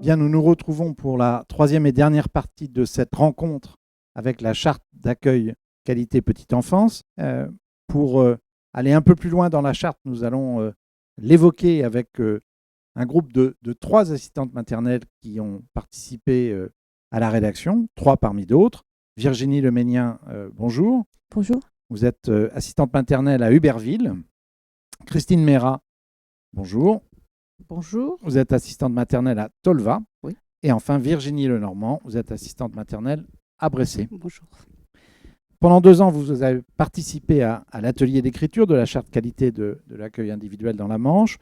Bien, nous nous retrouvons pour la troisième et dernière partie de cette rencontre avec la charte d'accueil qualité petite enfance. Pour aller un peu plus loin dans la charte, nous allons l'évoquer avec un groupe de 3 assistantes maternelles qui ont participé à la rédaction, 3 parmi d'autres. Virginie Leménien, bonjour. Bonjour. Vous êtes assistante maternelle à Huberville. Christine Mérat, bonjour. Bonjour. Vous êtes assistante maternelle à Tolva. Oui. Et enfin, Virginie Lenormand, vous êtes assistante maternelle à Bressé. Bonjour. Pendant 2 ans, vous avez participé à l'atelier d'écriture de la charte qualité de l'accueil individuel dans la Manche.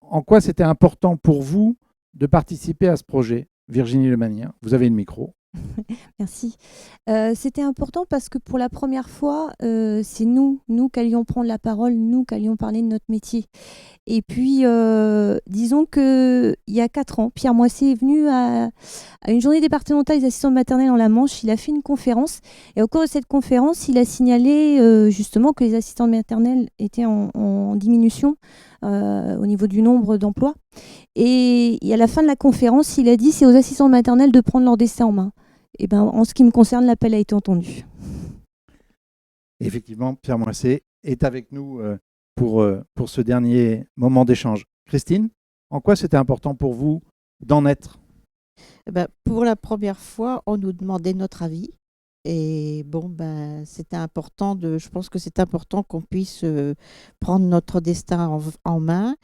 En quoi c'était important pour vous de participer à ce projet, Virginie Leménien? Vous avez le micro. Merci. C'était important parce que pour la première fois, c'est nous qui allions prendre la parole, nous qui allions parler de notre métier. Et puis, disons qu'il y a 4 ans, Pierre Moissé est venu à une journée départementale des assistantes maternelles en la Manche. Il a fait une conférence et au cours de cette conférence, il a signalé justement que les assistantes maternelles étaient en diminution au niveau du nombre d'emplois. Et à la fin de la conférence, il a dit c'est aux assistantes maternelles de prendre leur destin en main. Et ben, en ce qui me concerne, l'appel a été entendu. Effectivement, Pierre Moissé est avec nous pour ce dernier moment d'échange. Christine, en quoi c'était important pour vous d'en être? Pour la première fois, on nous demandait notre avis. Et c'était important je pense que c'est important qu'on puisse prendre notre destin en main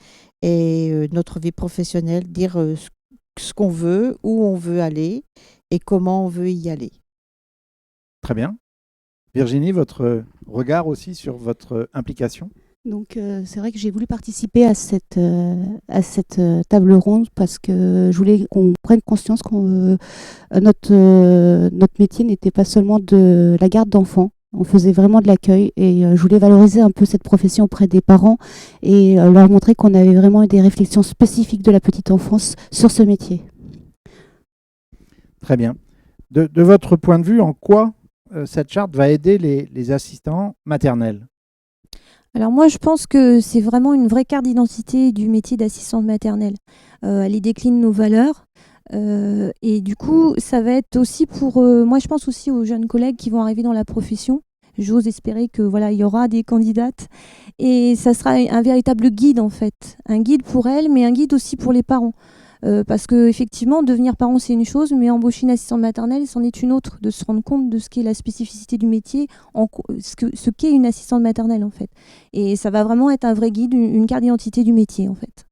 et notre vie professionnelle, dire ce qu'on veut, où on veut aller et comment on veut y aller. Très bien. Virginie, votre regard aussi sur votre implication? Donc c'est vrai que j'ai voulu participer à cette table ronde parce que je voulais qu'on prenne conscience que notre métier n'était pas seulement de la garde d'enfants. On faisait vraiment de l'accueil et je voulais valoriser un peu cette profession auprès des parents et leur montrer qu'on avait vraiment eu des réflexions spécifiques de la petite enfance sur ce métier. Très bien. De votre point de vue, en quoi cette charte va aider les assistants maternels? Alors moi, je pense que c'est vraiment une vraie carte d'identité du métier d'assistante maternelle. Elle y décline nos valeurs. Et du coup, ça va être aussi pour... moi, je pense aussi aux jeunes collègues qui vont arriver dans la profession. J'ose espérer que voilà, il y aura des candidates. Et ça sera un véritable guide, en fait. Un guide pour elles, mais un guide aussi pour les parents. Parce qu'effectivement, devenir parent, c'est une chose, mais embaucher une assistante maternelle, c'en est une autre, de se rendre compte de ce qu'est la spécificité du métier, ce qu'est une assistante maternelle, en fait. Et ça va vraiment être un vrai guide, une carte d'identité du métier, en fait.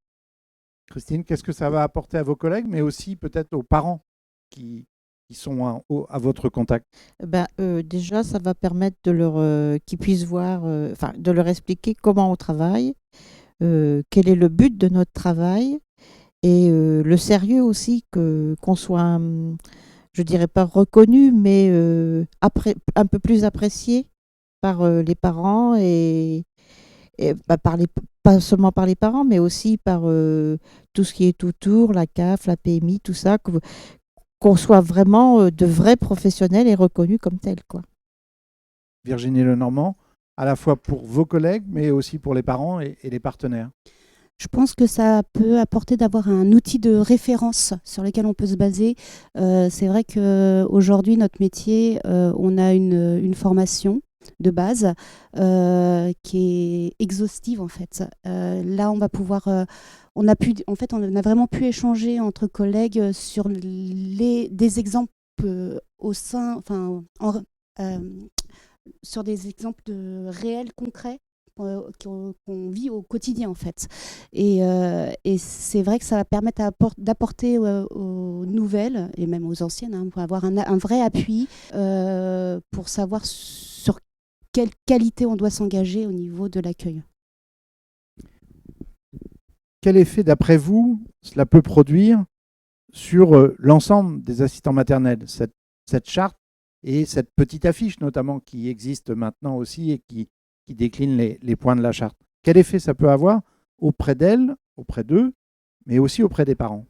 Christine, qu'est-ce que ça va apporter à vos collègues, mais aussi peut-être aux parents qui sont à votre contact? Déjà, ça va permettre qu'ils puissent voir, de leur expliquer comment on travaille, quel est le but de notre travail, et le sérieux aussi, qu'on soit, je dirais pas reconnu, mais un peu plus apprécié par les parents pas seulement par les parents, mais aussi par tout ce qui est autour, la CAF, la PMI, tout ça, qu'on soit vraiment de vrais professionnels et reconnus comme tels, quoi. Virginie Lenormand, à la fois pour vos collègues, mais aussi pour les parents et les partenaires. Je pense que ça peut apporter d'avoir un outil de référence sur lequel on peut se baser. C'est vrai qu'aujourd'hui, notre métier, on a une formation de base qui est exhaustive en fait. Là, on va pouvoir... on a vraiment pu échanger entre collègues sur des exemples sur des exemples réels, concrets qu'on vit au quotidien en fait. Et c'est vrai que ça va permettre d'apporter aux nouvelles et même aux anciennes, pour avoir un vrai appui pour savoir sur quelle qualité on doit s'engager au niveau de l'accueil. Quel effet, d'après vous, cela peut produire sur l'ensemble des assistants maternels, cette charte et cette petite affiche notamment qui existe maintenant aussi et qui décline les points de la charte? Quel effet ça peut avoir auprès d'elles, auprès d'eux, mais aussi auprès des parents?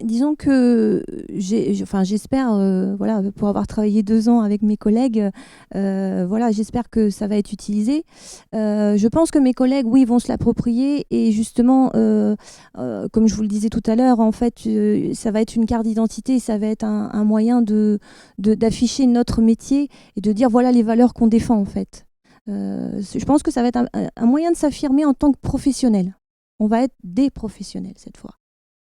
Disons que j'espère, voilà, pour avoir travaillé 2 ans avec mes collègues, voilà, j'espère que ça va être utilisé. Je pense que mes collègues, oui, vont se l'approprier et justement, comme je vous le disais tout à l'heure, en fait, ça va être une carte d'identité, ça va être un moyen d'afficher notre métier et de dire voilà les valeurs qu'on défend en fait. Je pense que ça va être un moyen de s'affirmer en tant que professionnel. On va être des professionnels cette fois.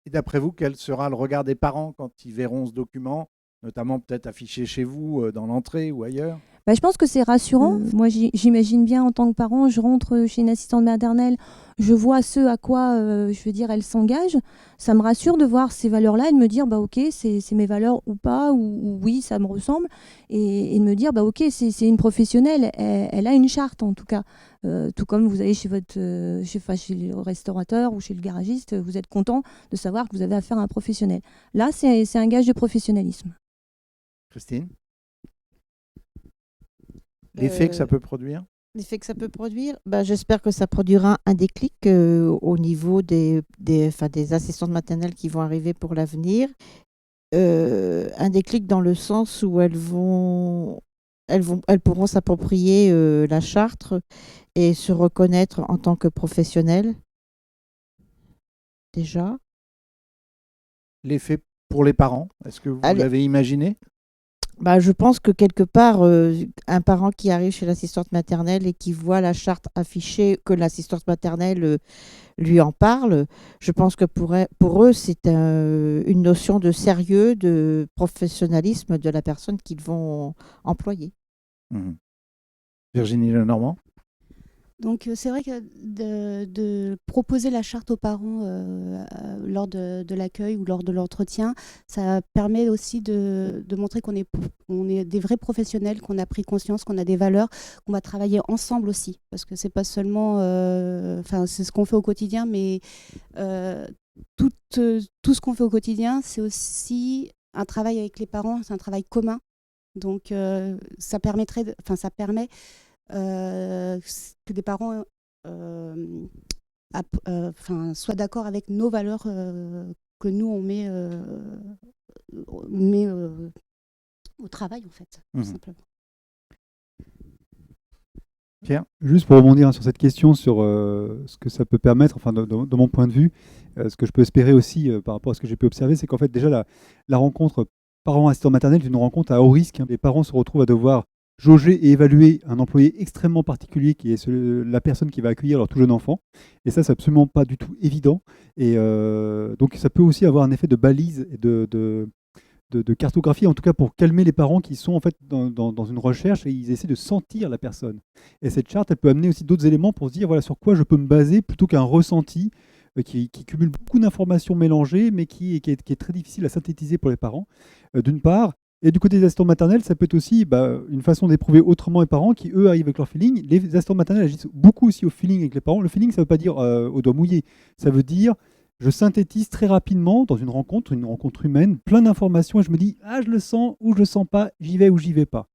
Et d'après vous, quel sera le regard des parents quand ils verront ce document, notamment peut-être affiché chez vous, dans l'entrée ou ailleurs? Je pense que c'est rassurant. Moi, j'imagine bien en tant que parent, je rentre chez une assistante maternelle, je vois ce à quoi, je veux dire, elle s'engage. Ça me rassure de voir ces valeurs-là et de me dire, ok, c'est mes valeurs ou pas, ou oui, ça me ressemble. Et de me dire, ok, c'est une professionnelle, elle a une charte en tout cas. Tout comme vous allez chez chez le restaurateur ou chez le garagiste, vous êtes content de savoir que vous avez affaire à un professionnel. Là, c'est un gage de professionnalisme. Christine? L'effet que ça peut produire? L'effet que ça peut produire, j'espère que ça produira un déclic au niveau des assistantes maternelles qui vont arriver pour l'avenir. Un déclic dans le sens où elles pourront s'approprier la charte et se reconnaître en tant que professionnelles. Déjà. L'effet pour les parents, est-ce que vous l'avez imaginé? Je pense que quelque part, un parent qui arrive chez l'assistante maternelle et qui voit la charte affichée, que l'assistante maternelle lui en parle, je pense que pour eux, c'est une notion de sérieux, de professionnalisme de la personne qu'ils vont employer. Virginie Lenormand? Donc c'est vrai que de proposer la charte aux parents lors de l'accueil ou lors de l'entretien, ça permet aussi de montrer qu'on est des vrais professionnels, qu'on a pris conscience, qu'on a des valeurs, qu'on va travailler ensemble aussi. Parce que c'est pas seulement... c'est ce qu'on fait au quotidien, mais tout ce qu'on fait au quotidien, c'est aussi un travail avec les parents, c'est un travail commun. Donc ça permet que des parents soient d'accord avec nos valeurs que nous on met au travail en fait, tout simplement. Pierre? Juste pour rebondir sur cette question, sur ce que ça peut permettre, de mon point de vue, ce que je peux espérer aussi par rapport à ce que j'ai pu observer, c'est qu'en fait déjà la rencontre parent-assistant maternel est une rencontre à haut risque. Les parents se retrouvent à devoir jauger et évaluer un employé extrêmement particulier qui est la personne qui va accueillir leur tout jeune enfant. Et ça, c'est absolument pas du tout évident. Et donc, ça peut aussi avoir un effet de balise et de cartographie, en tout cas pour calmer les parents qui sont en fait dans une recherche et ils essaient de sentir la personne. Et cette charte, elle peut amener aussi d'autres éléments pour se dire voilà sur quoi je peux me baser plutôt qu'un ressenti qui cumule beaucoup d'informations mélangées, mais qui est très difficile à synthétiser pour les parents, d'une part. Et du côté des assistants maternels, ça peut être aussi une façon d'éprouver autrement les parents qui, eux, arrivent avec leur feeling. Les assistants maternels agissent beaucoup aussi au feeling avec les parents. Le feeling, ça ne veut pas dire au doigt mouillé. Ça veut dire, je synthétise très rapidement dans une rencontre humaine, plein d'informations et je me dis, je le sens ou je le sens pas, j'y vais ou j'y vais pas.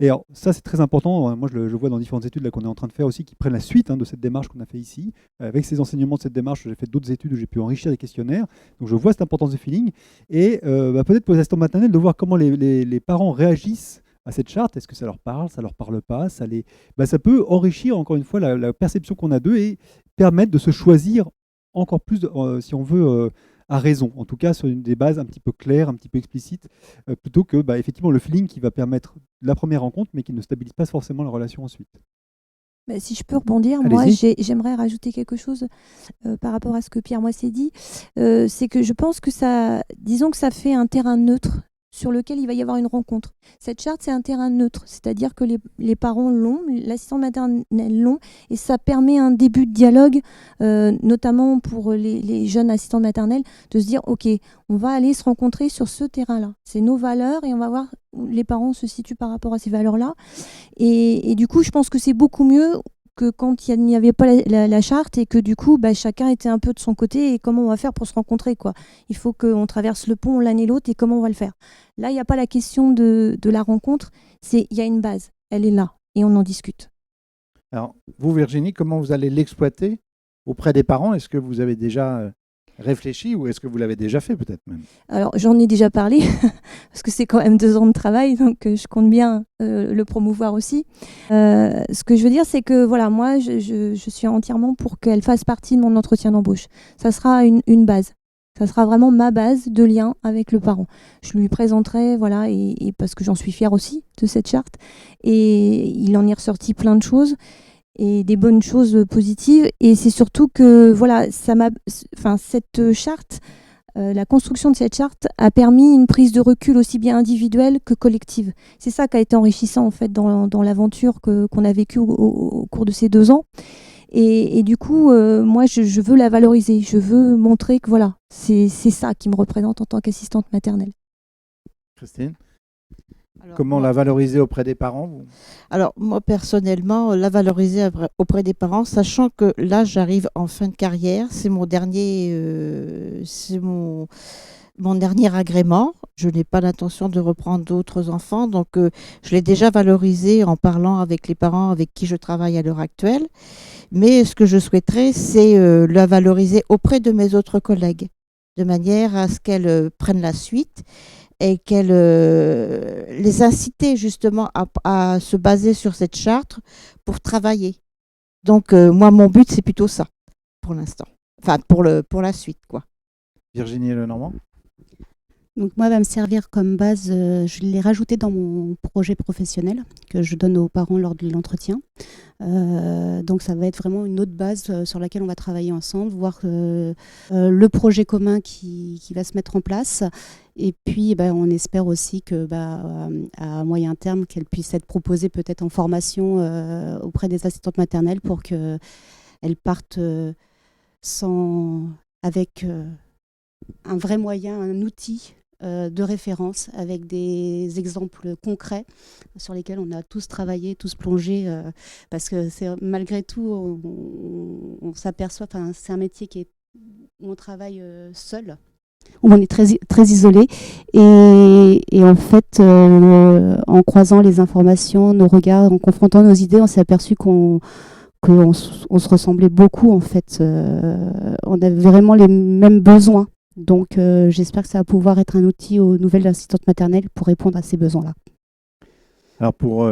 Et alors, ça, c'est très important. Moi, je vois dans différentes études là, qu'on est en train de faire aussi, qui prennent la suite de cette démarche qu'on a fait ici. Avec ces enseignements de cette démarche, j'ai fait d'autres études où j'ai pu enrichir les questionnaires. Donc, je vois cette importance du feeling. Et peut-être pour les assistants maternels, de voir comment les parents réagissent à cette charte. Est-ce que ça leur parle, ça leur parle pas, ça peut enrichir, encore une fois, la perception qu'on a d'eux et permettre de se choisir encore plus, si on veut... à raison, en tout cas sur des bases un petit peu claires, un petit peu explicites, plutôt que effectivement le feeling qui va permettre la première rencontre, mais qui ne stabilise pas forcément la relation ensuite. Si je peux rebondir, moi j'aimerais rajouter quelque chose par rapport à ce que Pierre Moissé dit. C'est que je pense que disons que ça fait un terrain neutre sur lequel il va y avoir une rencontre. Cette charte, c'est un terrain neutre, c'est-à-dire que les parents l'ont, l'assistant maternel l'ont, et ça permet un début de dialogue, notamment pour les jeunes assistants maternels, de se dire, ok, on va aller se rencontrer sur ce terrain-là. C'est nos valeurs et on va voir où les parents se situent par rapport à ces valeurs-là. Et du coup, je pense que c'est beaucoup mieux que quand il n'y avait pas la charte et que du coup, chacun était un peu de son côté et comment on va faire pour se rencontrer, quoi. Il faut qu'on traverse le pont l'un et l'autre et comment on va le faire. Là, il n'y a pas la question de la rencontre, il y a une base, elle est là et on en discute. Alors, vous, Virginie, comment vous allez l'exploiter auprès des parents? Est-ce que vous avez déjà réfléchi ou est-ce que vous l'avez déjà fait peut-être même? Alors, j'en ai déjà parlé, parce que c'est quand même 2 ans de travail, donc je compte bien le promouvoir aussi. Ce que je veux dire, c'est que voilà, moi, je suis entièrement pour qu'elle fasse partie de mon entretien d'embauche. Ça sera une base. Ça sera vraiment ma base de lien avec le parent. Je lui présenterai, voilà, et parce que j'en suis fière aussi de cette charte. Et il en est ressorti plein de choses et des bonnes choses positives. Et c'est surtout que, voilà, cette charte, la construction de cette charte a permis une prise de recul aussi bien individuelle que collective. C'est ça qui a été enrichissant en fait dans l'aventure qu'on a vécue au cours de ces 2 ans. Et du coup, moi, je veux la valoriser. Je veux montrer que voilà, c'est ça qui me représente en tant qu'assistante maternelle. Christine, Alors, comment moi- la valoriser auprès des parents vous? Alors, moi, personnellement, la valoriser auprès des parents, sachant que là, j'arrive en fin de carrière. C'est mon dernier, mon dernier agrément. Je n'ai pas l'intention de reprendre d'autres enfants. Donc, je l'ai déjà valorisé en parlant avec les parents avec qui je travaille à l'heure actuelle. Mais ce que je souhaiterais, c'est la valoriser auprès de mes autres collègues, de manière à ce qu'elles prennent la suite et qu'elles les inciter justement à se baser sur cette charte pour travailler. Donc, moi, mon but, c'est plutôt ça, pour l'instant. Enfin, pour la suite, quoi. Virginie Lenormand? Donc moi, elle va me servir comme base, je l'ai rajouté dans mon projet professionnel que je donne aux parents lors de l'entretien. Donc ça va être vraiment une autre base sur laquelle on va travailler ensemble, voir le projet commun qui va se mettre en place. Et puis on espère aussi que à moyen terme, qu'elle puisse être proposée peut-être en formation auprès des assistantes maternelles pour qu'elles partent avec un vrai moyen, un outil de référence avec des exemples concrets sur lesquels on a tous travaillé, tous plongé, parce que malgré tout, on s'aperçoit, c'est un métier où on travaille seul, où on est très, très isolé, et en fait, en croisant les informations, nos regards, en confrontant nos idées, on s'est aperçu qu'on se ressemblait beaucoup en fait. On avait vraiment les mêmes besoins. Donc j'espère que ça va pouvoir être un outil aux nouvelles assistantes maternelles pour répondre à ces besoins-là. Alors pour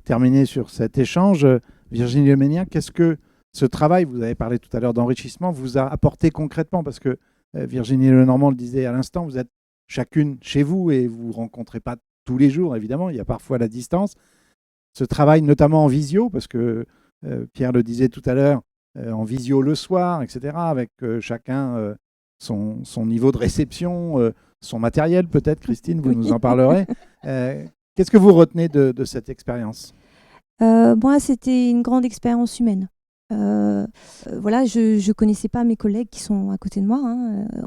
terminer sur cet échange, Virginie Leméniac, qu'est-ce que ce travail, vous avez parlé tout à l'heure d'enrichissement, vous a apporté concrètement? Parce que Virginie Lenormand le disait à l'instant, vous êtes chacune chez vous et vous ne rencontrez pas tous les jours, évidemment, il y a parfois la distance. Ce travail, notamment en visio, parce que Pierre le disait tout à l'heure, en visio le soir, etc., avec chacun son niveau de réception, son matériel peut-être, Christine, vous nous en parlerez. Qu'est-ce que vous retenez de cette expérience? Moi, c'était une grande expérience humaine. Voilà, je ne connaissais pas mes collègues qui sont à côté de moi.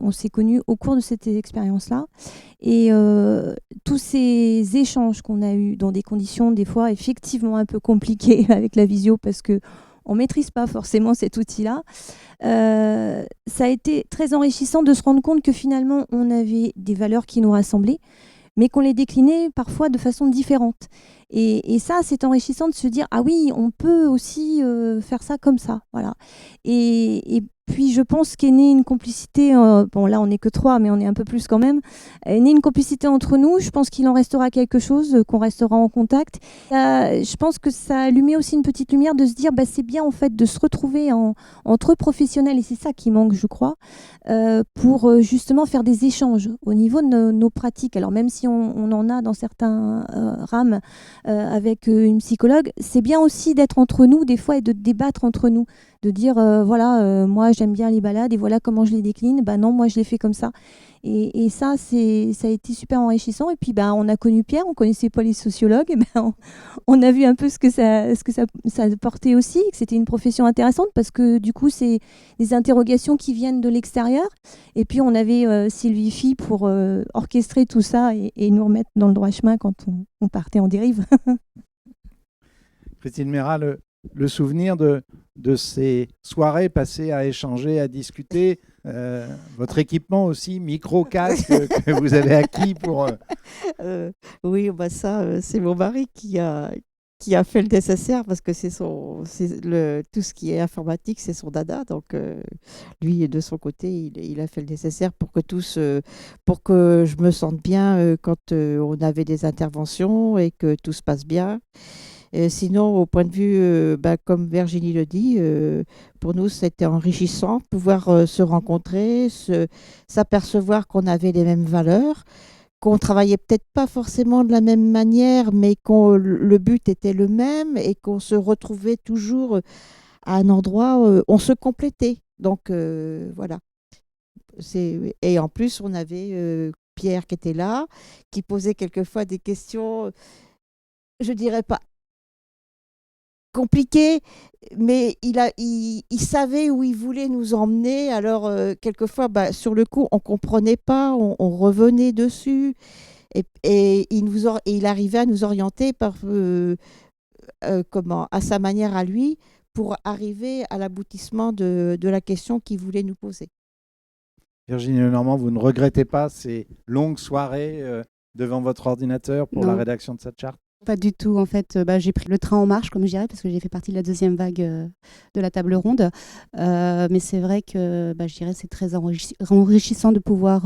On s'est connus au cours de cette expérience-là. Et tous ces échanges qu'on a eus dans des conditions, des fois, effectivement un peu compliquées avec la visio, parce qu'on ne maîtrise pas forcément cet outil-là. Ça a été très enrichissant de se rendre compte que finalement, on avait des valeurs qui nous rassemblaient, mais qu'on les déclinait parfois de façon différente. Et ça, c'est enrichissant de se dire, ah oui, on peut aussi faire ça comme ça. Voilà. Et puis, je pense qu'est née une complicité, bon là, on n'est que 3, mais on est un peu plus quand même, est née une complicité entre nous. Je pense qu'il en restera quelque chose, qu'on restera en contact. Je pense que ça a allumé aussi une petite lumière de se dire, c'est bien en fait de se retrouver entre professionnels, et c'est ça qui manque, je crois, pour justement faire des échanges au niveau de nos pratiques. Alors même si on en a dans certains rames avec une psychologue, c'est bien aussi d'être entre nous des fois et de débattre entre nous, de dire voilà, moi j'aime bien les balades et voilà comment je les décline, non, moi je les fais comme ça. Et ça, ça a été super enrichissant. Et puis on a connu Pierre, on connaissait pas les sociologues, et on a vu un peu ce que ça portait aussi, que c'était une profession intéressante parce que du coup c'est des interrogations qui viennent de l'extérieur. Et puis on avait Sylvie Fille pour orchestrer tout ça et nous remettre dans le droit chemin quand on partait en dérive. Christine Mérat, le souvenir de ces soirées passées à échanger, à discuter, votre équipement aussi, micro-casque que vous avez acquis pour... Oui, ça, c'est mon mari qui a qui a fait le nécessaire parce que tout ce qui est informatique, c'est son dada. Donc, lui, de son côté, il a fait le nécessaire pour que pour que je me sente bien quand on avait des interventions et que tout se passe bien. Sinon, au point de vue, comme Virginie le dit, pour nous, c'était enrichissant de pouvoir se rencontrer, s'apercevoir qu'on avait les mêmes valeurs, qu'on travaillait peut-être pas forcément de la même manière, mais le but était le même et qu'on se retrouvait toujours à un endroit où on se complétait. Donc, voilà. Et en plus, on avait Pierre qui était là, qui posait quelquefois des questions, je dirais pas compliqué, mais il savait où il voulait nous emmener. Alors, quelquefois, sur le coup, on ne comprenait pas, on revenait dessus, et il arrivait à nous orienter à sa manière à lui, pour arriver à l'aboutissement de la question qu'il voulait nous poser. Virginie Lenormand, vous ne regrettez pas ces longues soirées devant votre ordinateur pour la rédaction de cette charte? Pas du tout. En fait, j'ai pris le train en marche, comme je dirais, parce que j'ai fait partie de la deuxième vague de la table ronde. Mais c'est vrai que je dirais c'est très enrichissant de pouvoir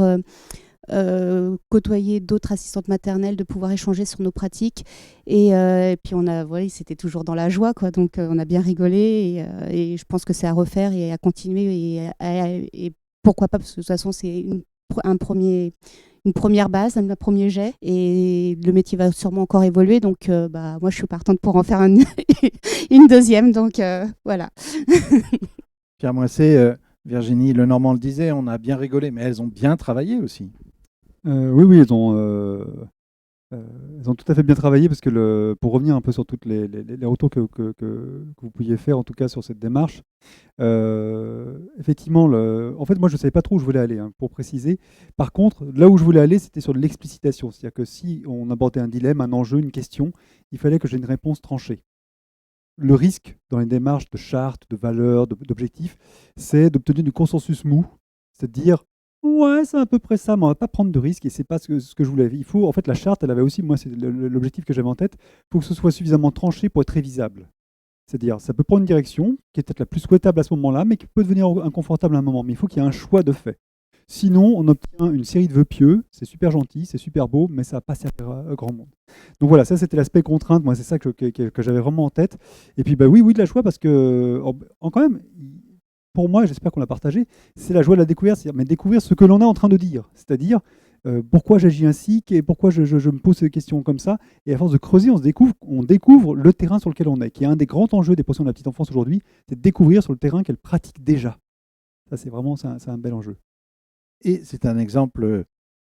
côtoyer d'autres assistantes maternelles, de pouvoir échanger sur nos pratiques. Et puis, c'était toujours dans la joie, quoi. Donc, on a bien rigolé. Et je pense que c'est à refaire et à continuer. Et pourquoi pas, parce que de toute façon, c'est une première base, un premier jet, et le métier va sûrement encore évoluer. Donc, moi, je suis partante pour en faire une deuxième. Donc, voilà. Pierre Moissé, Virginie Lenormand le disait, on a bien rigolé, mais elles ont bien travaillé aussi. Oui, elles ont tout à fait bien travaillé parce que pour revenir un peu sur toutes les retours que vous pouviez faire, en tout cas sur cette démarche, effectivement, en fait, moi, je ne savais pas trop où je voulais aller, hein, pour préciser. Par contre, là où je voulais aller, c'était sur de l'explicitation. C'est-à-dire que si on abordait un dilemme, un enjeu, une question, il fallait que j'ai une réponse tranchée. Le risque dans les démarches de charte, de valeurs, d'objectifs, c'est d'obtenir du consensus mou, c'est-à-dire ouais, c'est à peu près ça, mais on va pas prendre de risques et c'est pas ce que je voulais. Il faut, en fait, la charte, elle avait aussi, moi, c'est l'objectif que j'avais en tête, il faut que ce soit suffisamment tranché pour être révisable. C'est-à-dire, ça peut prendre une direction qui est peut-être la plus souhaitable à ce moment-là, mais qui peut devenir inconfortable à un moment. Mais il faut qu'il y ait un choix de fait. Sinon, on obtient une série de vœux pieux, c'est super gentil, c'est super beau, mais ça va pas servir à grand monde. Donc voilà, ça c'était l'aspect contrainte, moi c'est ça que j'avais vraiment en tête. Et puis oui, de la joie, parce que, quand même, pour moi, j'espère qu'on l'a partagé, c'est la joie de la découverte, c'est-à-dire mais découvrir ce que l'on est en train de dire, c'est-à-dire pourquoi j'agis ainsi, pourquoi je me pose ces questions comme ça, et à force de creuser, on découvre le terrain sur lequel on est, qui est un des grands enjeux des professions de la petite enfance aujourd'hui, c'est de découvrir sur le terrain qu'elle pratique déjà. Ça, c'est un bel enjeu. Et c'est un exemple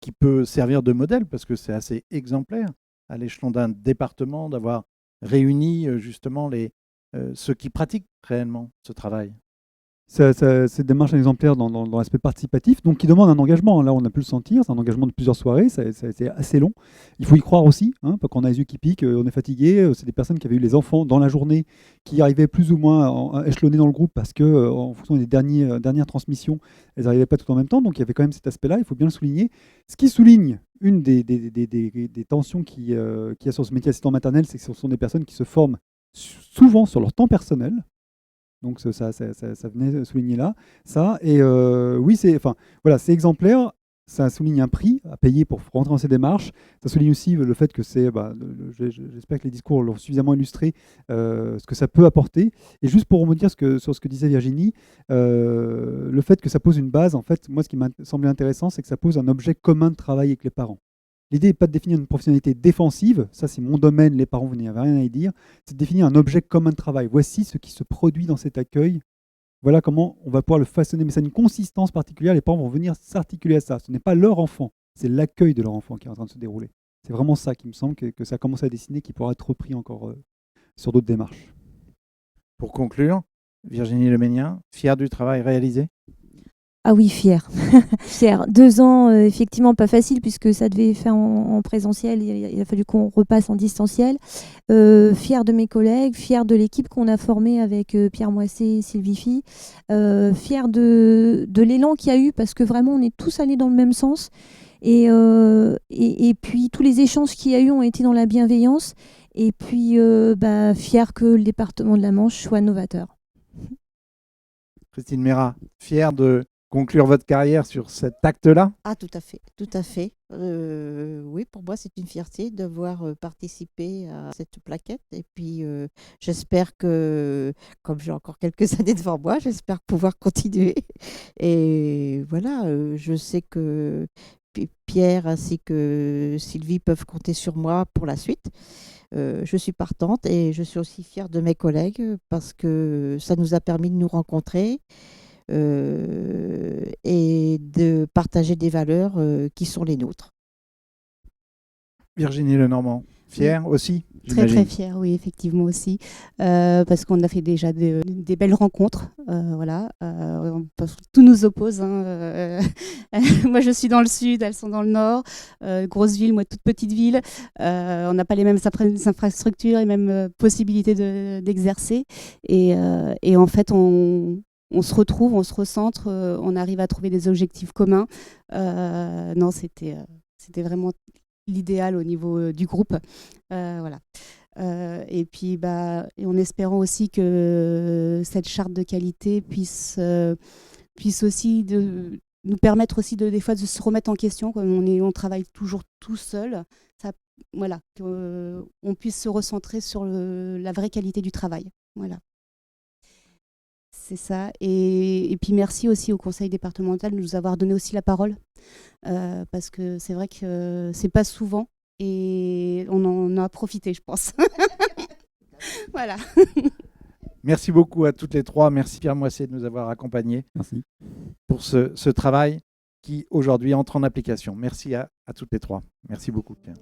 qui peut servir de modèle, parce que c'est assez exemplaire, à l'échelon d'un département, d'avoir réuni justement ceux qui pratiquent réellement ce travail. C'est une démarche exemplaire dans l'aspect participatif, donc qui demande un engagement. Là, on a pu le sentir, c'est un engagement de plusieurs soirées, ça a été assez long. Il faut y croire aussi, hein, parce qu'on a les yeux qui piquent, on est fatigué. C'est des personnes qui avaient eu les enfants dans la journée, qui arrivaient plus ou moins échelonnés dans le groupe, parce que en fonction des dernières transmissions, elles n'arrivaient pas tout en même temps. Donc il y avait quand même cet aspect-là, il faut bien le souligner. Ce qui souligne une des tensions qu'il y a sur ce métier assistant maternel, c'est que ce sont des personnes qui se forment souvent sur leur temps personnel. Donc ça venait souligner là. Ça, et oui, c'est exemplaire. Ça souligne un prix à payer pour rentrer dans ces démarches. Ça souligne aussi le fait que j'espère que les discours l'ont suffisamment illustré, ce que ça peut apporter. Et juste pour rebondir sur ce que disait Virginie, le fait que ça pose une base, en fait, moi, ce qui m'a semblé intéressant, c'est que ça pose un objet commun de travail avec les parents. L'idée n'est pas de définir une professionnalité défensive, ça c'est mon domaine, les parents, vous n'avez rien à y dire, c'est de définir un objet commun de travail. Voici ce qui se produit dans cet accueil, voilà comment on va pouvoir le façonner, mais ça a une consistance particulière, les parents vont venir s'articuler à ça. Ce n'est pas leur enfant, c'est l'accueil de leur enfant qui est en train de se dérouler. C'est vraiment ça qui me semble que ça commence à dessiner, qui pourra être repris encore sur d'autres démarches. Pour conclure, Virginie Leménien, fière du travail réalisé ? Ah oui, fière. Fière. 2 ans, effectivement, pas facile puisque ça devait faire en présentiel. Il a fallu qu'on repasse en distanciel. Fière de mes collègues, fière de l'équipe qu'on a formée avec Pierre Moissé et Sylvie Fille. Fière de l'élan qu'il y a eu parce que vraiment, on est tous allés dans le même sens. Et puis, tous les échanges qu'il y a eu ont été dans la bienveillance. Et puis, fière que le département de la Manche soit novateur. Christine Mérat, fière de conclure votre carrière sur cet acte-là? Ah, tout à fait, tout à fait. Oui, pour moi, c'est une fierté d'avoir participé à cette plaquette. Et puis, j'espère que, comme j'ai encore quelques années devant moi, j'espère pouvoir continuer. Et voilà, je sais que Pierre ainsi que Sylvie peuvent compter sur moi pour la suite. Je suis partante et je suis aussi fière de mes collègues parce que ça nous a permis de nous rencontrer et de partager des valeurs qui sont les nôtres. Virginie Lenormand, fière aussi, Très j'imagine. fière, oui, effectivement aussi, parce qu'on a fait déjà des belles rencontres, voilà. Parce que tout nous oppose, hein, moi je suis dans le sud, elles sont dans le nord, grosse ville, moi toute petite ville. On n'a pas les mêmes infrastructures et mêmes possibilités d'exercer, et en fait on se retrouve, on se recentre, on arrive à trouver des objectifs communs. Non, c'était vraiment l'idéal au niveau du groupe. Voilà. Et puis, et en espérant aussi que cette charte de qualité puisse aussi nous permettre aussi des fois de se remettre en question, comme on travaille toujours tout seul. Ça, voilà, qu'on puisse se recentrer sur la vraie qualité du travail. Voilà. C'est ça. Et puis merci aussi au conseil départemental de nous avoir donné aussi la parole, parce que c'est vrai que c'est pas souvent et on en a profité, je pense. Voilà. Merci beaucoup à toutes les trois. Merci Pierre Moisset de nous avoir accompagnés. Merci. Pour ce travail qui aujourd'hui entre en application. Merci à toutes les trois. Merci beaucoup Pierre.